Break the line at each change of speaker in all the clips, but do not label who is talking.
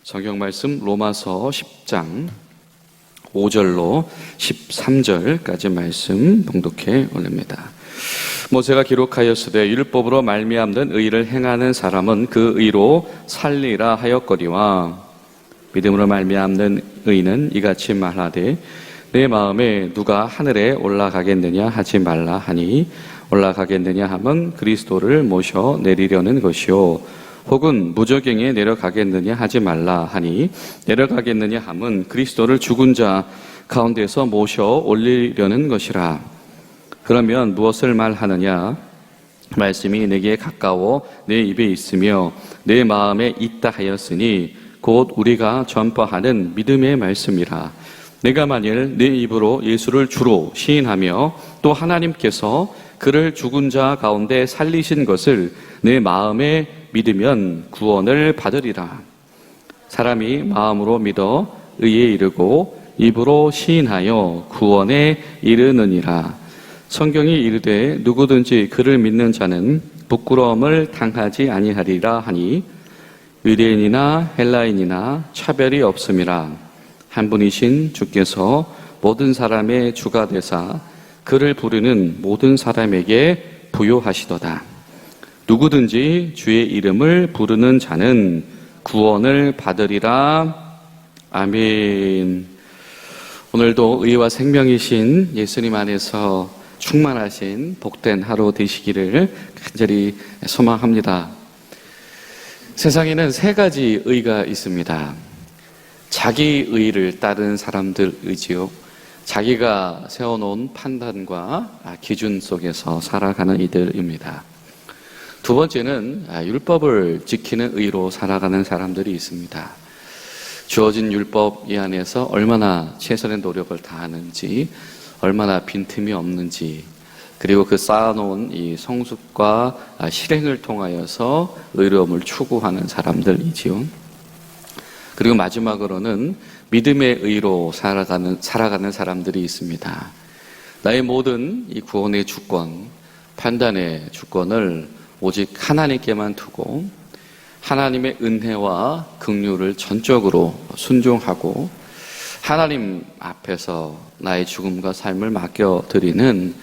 성경 말씀 로마서 10장 5절로 13절까지 말씀 봉독해 올립니다. 모세가 기록하였으되 율법으로 말미암는 의를 행하는 사람은 그 의로 살리라 하였거니와 믿음으로 말미암는 의는 이같이 말하되 내 마음에 누가 하늘에 올라가겠느냐 하지 말라 하니 올라가겠느냐 함은 그리스도를 모셔 내리려는 것이요 혹은 무저갱에 내려가겠느냐 하지 말라 하니 내려가겠느냐 함은 그리스도를 죽은 자 가운데서 모셔 올리려는 것이라. 그러면 무엇을 말하느냐? 말씀이 내게 가까워 내 입에 있으며 내 마음에 있다 하였으니 곧 우리가 전파하는 믿음의 말씀이라. 내가 만일 내 입으로 예수를 주로 시인하며 또 하나님께서 그를 죽은 자 가운데 살리신 것을 내 마음에 믿으면 구원을 받으리라. 사람이 마음으로 믿어 의에 이르고 입으로 시인하여 구원에 이르느니라. 성경이 이르되 누구든지 그를 믿는 자는 부끄러움을 당하지 아니하리라 하니 유대인이나 헬라인이나 차별이 없음이라. 한 분이신 주께서 모든 사람의 주가 되사 그를 부르는 모든 사람에게 부요하시도다. 누구든지 주의 이름을 부르는 자는 구원을 받으리라. 아멘. 오늘도 의와 생명이신 예수님 안에서 충만하신 복된 하루 되시기를 간절히 소망합니다. 세상에는 세 가지 의가 있습니다. 자기 의를 따르는 사람들이지요. 자기가 세워놓은 판단과 기준 속에서 살아가는 이들입니다. 두 번째는 율법을 지키는 의로 살아가는 사람들이 있습니다. 주어진 율법 이 안에서 얼마나 최선의 노력을 다하는지, 얼마나 빈틈이 없는지, 그리고 그 쌓아놓은 이 성숙과 실행을 통하여서 의로움을 추구하는 사람들이지요. 그리고 마지막으로는 믿음의 의로 살아가는 사람들이 있습니다. 나의 모든 이 구원의 주권, 판단의 주권을 오직 하나님께만 두고 하나님의 은혜와 긍휼을 전적으로 순종하고 하나님 앞에서 나의 죽음과 삶을 맡겨드리는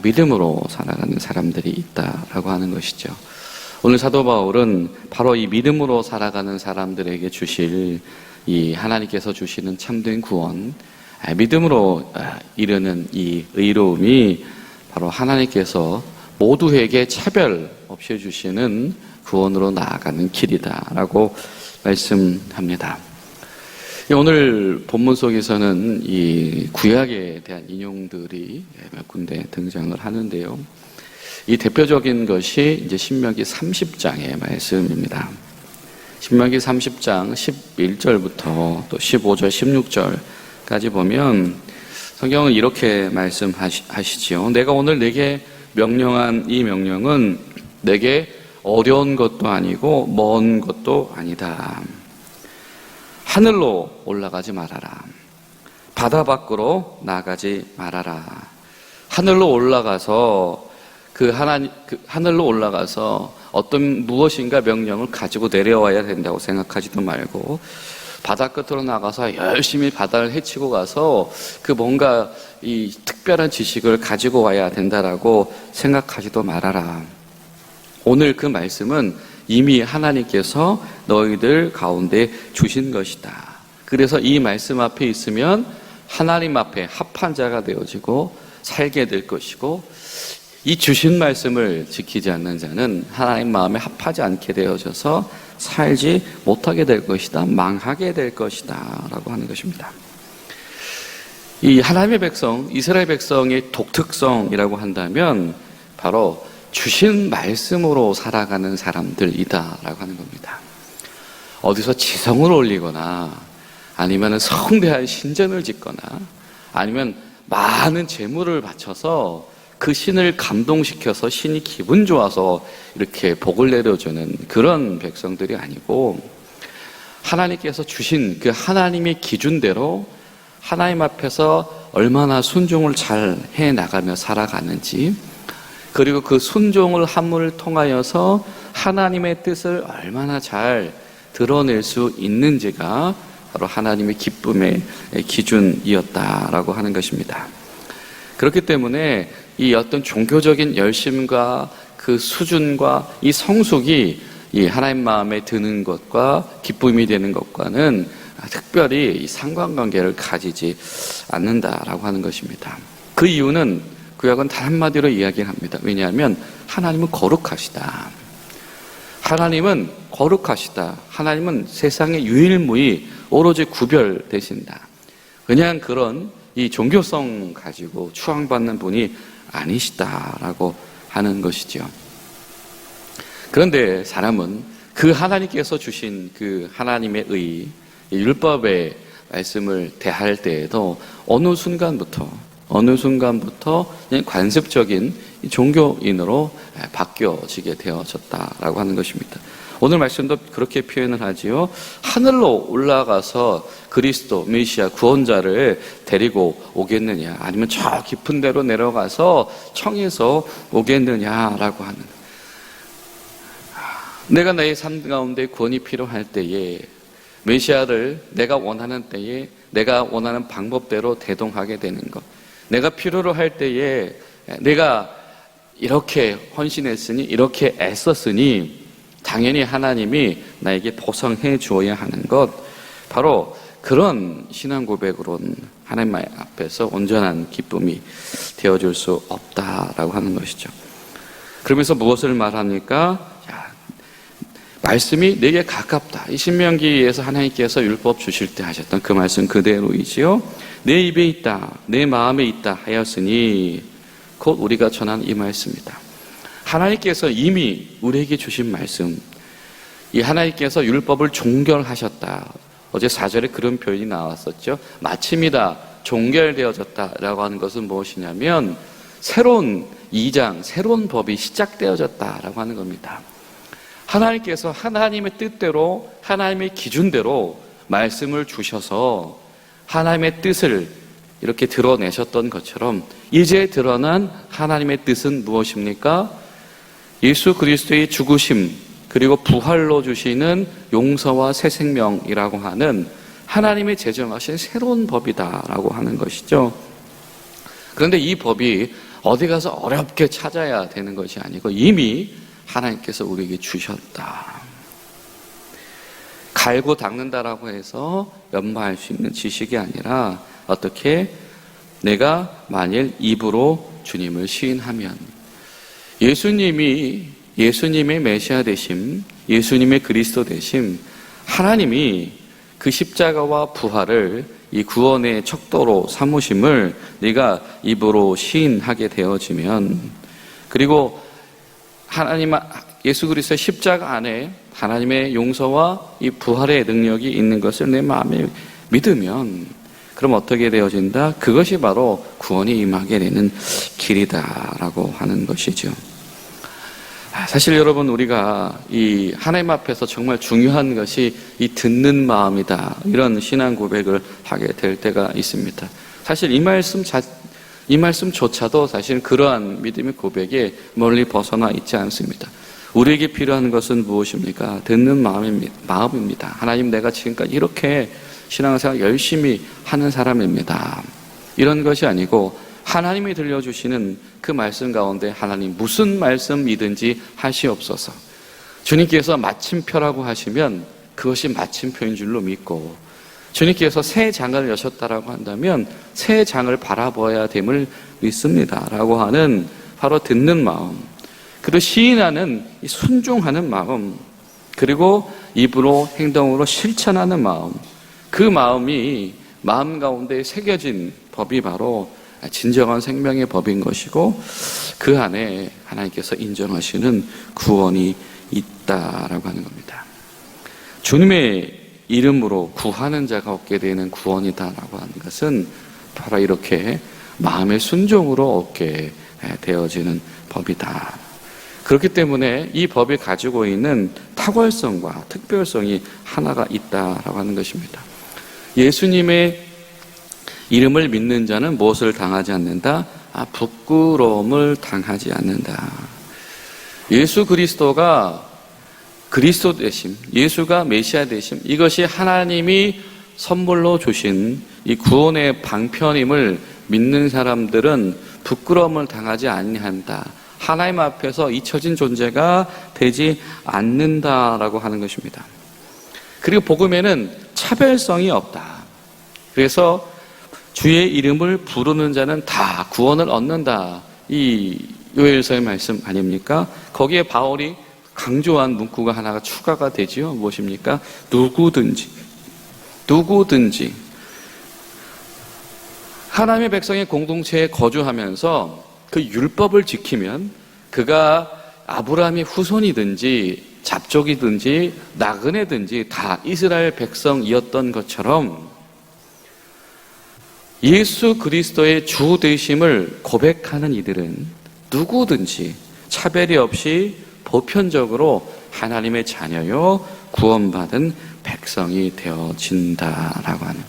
믿음으로 살아가는 사람들이 있다라고 하는 것이죠. 오늘 사도 바울은 바로 이 믿음으로 살아가는 사람들에게 주실 이 하나님께서 주시는 참된 구원, 믿음으로 이르는 이 의로움이 바로 하나님께서 모두에게 차별 없이 주시는 구원으로 나아가는 길이다라고 말씀합니다. 오늘 본문 속에서는 이 구약에 대한 인용들이 몇 군데 등장을 하는데요. 이 대표적인 것이 이제 신명기 30장의 말씀입니다. 신명기 30장 11절부터 또 15절, 16절까지 보면 성경은 이렇게 말씀하시지요. 내가 오늘 내게 명령한 이 명령은 내게 어려운 것도 아니고 먼 것도 아니다. 하늘로 올라가지 말아라. 바다 밖으로 나가지 말아라. 하늘로 올라가서 하늘로 올라가서 어떤 무엇인가 명령을 가지고 내려와야 된다고 생각하지도 말고 바다 끝으로 나가서 열심히 바다를 헤치고 가서 그 뭔가 이 특별한 지식을 가지고 와야 된다라고 생각하지도 말아라. 오늘 그 말씀은 이미 하나님께서 너희들 가운데 주신 것이다. 그래서 이 말씀 앞에 있으면 하나님 앞에 합한 자가 되어지고 살게 될 것이고 이 주신 말씀을 지키지 않는 자는 하나님 마음에 합하지 않게 되어져서 살지 못하게 될 것이다. 망하게 될 것이다. 라고 하는 것입니다. 이 하나님의 백성, 이스라엘 백성의 독특성이라고 한다면 바로 주신 말씀으로 살아가는 사람들이다 라고 하는 겁니다. 어디서 지성을 올리거나 아니면 성대한 신전을 짓거나 아니면 많은 재물을 바쳐서 그 신을 감동시켜서 신이 기분 좋아서 이렇게 복을 내려주는 그런 백성들이 아니고 하나님께서 주신 그 하나님의 기준대로 하나님 앞에서 얼마나 순종을 잘 해나가며 살아가는지, 그리고 그 순종을 함을 통하여서 하나님의 뜻을 얼마나 잘 드러낼 수 있는지가 바로 하나님의 기쁨의 기준이었다라고 하는 것입니다. 그렇기 때문에 이 어떤 종교적인 열심과 그 수준과 이 성숙이 이 하나님 마음에 드는 것과 기쁨이 되는 것과는 특별히 상관관계를 가지지 않는다라고 하는 것입니다. 그 이유는 구약은 단 한마디로 이야기합니다. 왜냐하면 하나님은 거룩하시다. 하나님은 거룩하시다. 하나님은 세상의 유일무이 오로지 구별되신다. 그냥 그런 이 종교성 가지고 추앙받는 분이 아니시다라고 하는 것이죠. 그런데 사람은 그 하나님께서 주신 그 하나님의 율법의 말씀을 대할 때에도 어느 순간부터 그냥 관습적인 종교인으로 바뀌어지게 되어졌다라고 하는 것입니다. 오늘 말씀도 그렇게 표현을 하지요. 하늘로 올라가서 그리스도, 메시아, 구원자를 데리고 오겠느냐, 아니면 저 깊은 데로 내려가서 청해서 오겠느냐라고 하는, 내가 나의 삶 가운데 구원이 필요할 때에 메시아를 내가 원하는 때에 내가 원하는 방법대로 대동하게 되는 것, 내가 필요로 할 때에 내가 이렇게 헌신했으니, 이렇게 애썼으니 당연히 하나님이 나에게 보상해 주어야 하는 것, 바로 그런 신앙 고백으로는 하나님 앞에서 온전한 기쁨이 되어줄 수 없다라고 하는 것이죠. 그러면서 무엇을 말합니까? 말씀이 내게 가깝다. 이 신명기에서 하나님께서 율법 주실 때 하셨던 그 말씀 그대로이지요. 내 입에 있다, 내 마음에 있다 하였으니 곧 우리가 전한 이 말씀이다. 하나님께서 이미 우리에게 주신 말씀, 이 하나님께서 율법을 종결하셨다. 어제 4절에 그런 표현이 나왔었죠. 마침이다, 종결되어졌다라고 하는 것은 무엇이냐면 새로운 2장, 새로운 법이 시작되어졌다라고 하는 겁니다. 하나님께서 하나님의 뜻대로, 하나님의 기준대로 말씀을 주셔서 하나님의 뜻을 이렇게 드러내셨던 것처럼 이제 드러난 하나님의 뜻은 무엇입니까? 예수 그리스도의 죽으심 그리고 부활로 주시는 용서와 새 생명이라고 하는 하나님의 제정하신 새로운 법이다라고 하는 것이죠. 그런데 이 법이 어디 가서 어렵게 찾아야 되는 것이 아니고 이미 하나님께서 우리에게 주셨다. 갈고 닦는다라고 해서 연마할 수 있는 지식이 아니라 어떻게 내가 만일 입으로 주님을 시인하면 예수님의 메시아 되심, 예수님의 그리스도 되심, 하나님이 그 십자가와 부활을 이 구원의 척도로 삼으심을 네가 입으로 시인하게 되어지면, 그리고 예수 그리스도의 십자가 안에 하나님의 용서와 이 부활의 능력이 있는 것을 내 마음에 믿으면, 그럼 어떻게 되어진다? 그것이 바로 구원이 임하게 되는 길이다라고 하는 것이죠. 사실 여러분, 우리가 이 하나님 앞에서 정말 중요한 것이 이 듣는 마음이다, 이런 신앙 고백을 하게 될 때가 있습니다. 사실 이 말씀조차도 사실 그러한 믿음의 고백에 멀리 벗어나 있지 않습니다. 우리에게 필요한 것은 무엇입니까? 듣는 마음입니다. 하나님, 내가 지금까지 이렇게 신앙생활 열심히 하는 사람입니다. 이런 것이 아니고 하나님이 들려주시는 그 말씀 가운데 하나님 무슨 말씀이든지 하시옵소서. 주님께서 마침표라고 하시면 그것이 마침표인 줄로 믿고, 주님께서 새 장을 여셨다라고 한다면 새 장을 바라보아야 됨을 믿습니다 라고 하는 바로 듣는 마음, 그리고 시인하는 순종하는 마음, 그리고 입으로 행동으로 실천하는 마음, 그 마음이 마음 가운데 새겨진 법이 바로 진정한 생명의 법인 것이고, 그 안에 하나님께서 인정하시는 구원이 있다라고 하는 겁니다. 주님의 이름으로 구하는 자가 얻게 되는 구원이다라고 하는 것은 바로 이렇게 마음의 순종으로 얻게 되어지는 법이다. 그렇기 때문에 이 법이 가지고 있는 탁월성과 특별성이 하나가 있다라고 하는 것입니다. 예수님의 이름을 믿는 자는 무엇을 당하지 않는다? 부끄러움을 당하지 않는다. 예수 그리스도가 그리스도 되심, 예수가 메시아 되심, 이것이 하나님이 선물로 주신 이 구원의 방편임을 믿는 사람들은 부끄러움을 당하지 아니한다. 하나님 앞에서 잊혀진 존재가 되지 않는다라고 하는 것입니다. 그리고 복음에는 차별성이 없다. 그래서 주의 이름을 부르는 자는 다 구원을 얻는다. 이 요엘서의 말씀 아닙니까? 거기에 바울이 강조한 문구가 하나가 추가가 되지요. 무엇입니까? 누구든지 하나님의 백성의 공동체에 거주하면서 그 율법을 지키면 그가 아브라함의 후손이든지 잡족이든지 나그네든지 다 이스라엘 백성이었던 것처럼 예수 그리스도의 주 되심을 고백하는 이들은 누구든지 차별이 없이 보편적으로 하나님의 자녀요 구원받은 백성이 되어진다라고 하는,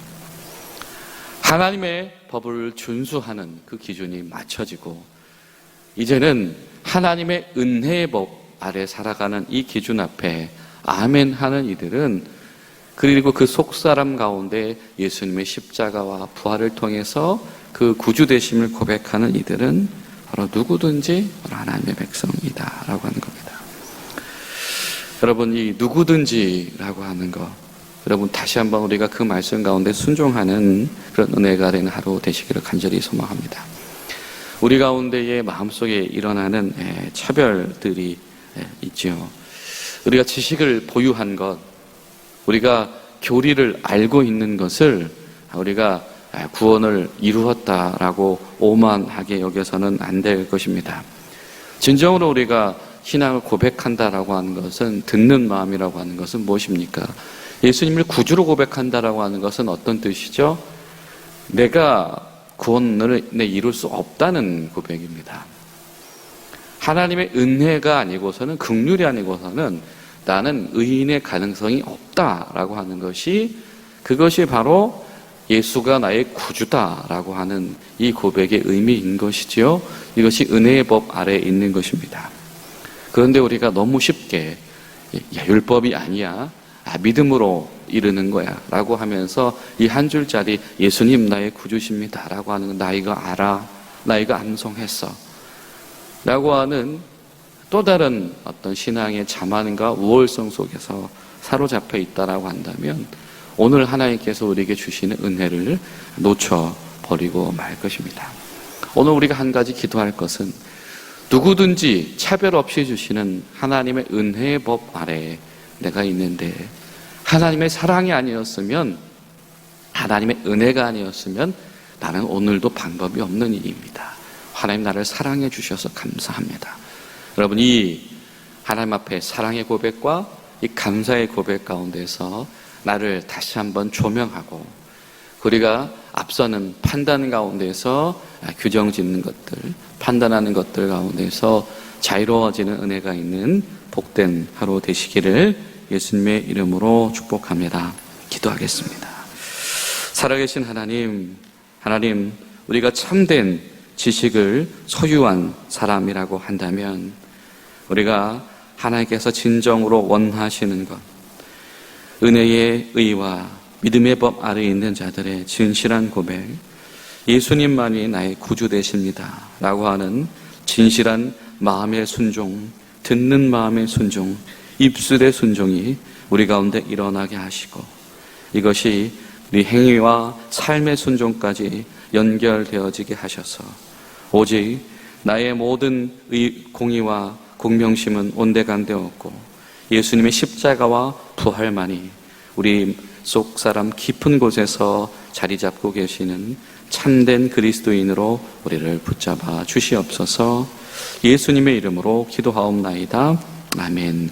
하나님의 법을 준수하는 그 기준이 맞춰지고 이제는 하나님의 은혜의 법 아래 살아가는 이 기준 앞에 아멘 하는 이들은, 그리고 그 속사람 가운데 예수님의 십자가와 부활을 통해서 그 구주 되심을 고백하는 이들은 바로 누구든지 하나님의 백성이다 라고 하는 겁니다. 여러분, 이 누구든지라고 하는 것, 여러분 다시 한번 우리가 그 말씀 가운데 순종하는 그런 은혜가 되는 하루 되시기를 간절히 소망합니다. 우리 가운데의 마음속에 일어나는 차별들이 있죠. 우리가 지식을 보유한 것, 우리가 교리를 알고 있는 것을 우리가 구원을 이루었다라고 오만하게 여겨서는 안 될 것입니다. 진정으로 우리가 신앙을 고백한다라고 하는 것은, 듣는 마음이라고 하는 것은 무엇입니까? 예수님을 구주로 고백한다라고 하는 것은 어떤 뜻이죠? 내가 구원을 이룰 수 없다는 고백입니다. 하나님의 은혜가 아니고서는, 긍휼이 아니고서는 나는 의인의 가능성이 없다라고 하는 것이, 그것이 바로 예수가 나의 구주다라고 하는 이 고백의 의미인 것이지요. 이것이 은혜의 법 아래에 있는 것입니다. 그런데 우리가 너무 쉽게 율법이 아니야, 믿음으로 이르는 거야 라고 하면서 이 한 줄짜리 예수님 나의 구주십니다 라고 하는 건 나 이거 알아, 나 이거 암송했어 라고 하는 또 다른 어떤 신앙의 자만과 우월성 속에서 사로잡혀 있다라고 한다면 오늘 하나님께서 우리에게 주시는 은혜를 놓쳐버리고 말 것입니다. 오늘 우리가 한 가지 기도할 것은 누구든지 차별 없이 주시는 하나님의 은혜의 법 아래에 내가 있는데, 하나님의 사랑이 아니었으면, 하나님의 은혜가 아니었으면 나는 오늘도 방법이 없는 일입니다. 하나님 나를 사랑해 주셔서 감사합니다. 여러분, 이 하나님 앞에 사랑의 고백과 이 감사의 고백 가운데서 나를 다시 한번 조명하고, 우리가 앞서는 판단 가운데서 규정 짓는 것들, 판단하는 것들 가운데서 자유로워지는 은혜가 있는 복된 하루 되시기를 예수님의 이름으로 축복합니다. 기도하겠습니다. 살아계신 하나님, 우리가 참된 지식을 소유한 사람이라고 한다면 우리가 하나님께서 진정으로 원하시는 것, 은혜의 의와 믿음의 법 아래에 있는 자들의 진실한 고백, 예수님만이 나의 구주 되십니다 라고 하는 진실한 마음의 순종, 듣는 마음의 순종, 입술의 순종이 우리 가운데 일어나게 하시고, 이것이 우리 행위와 삶의 순종까지 연결되어지게 하셔서 오직 나의 모든 공의와 공명심은 온데간데 없고 예수님의 십자가와 부활만이 우리 속 사람 깊은 곳에서 자리 잡고 계시는 참된 그리스도인으로 우리를 붙잡아 주시옵소서. 예수님의 이름으로 기도하옵나이다. 아멘.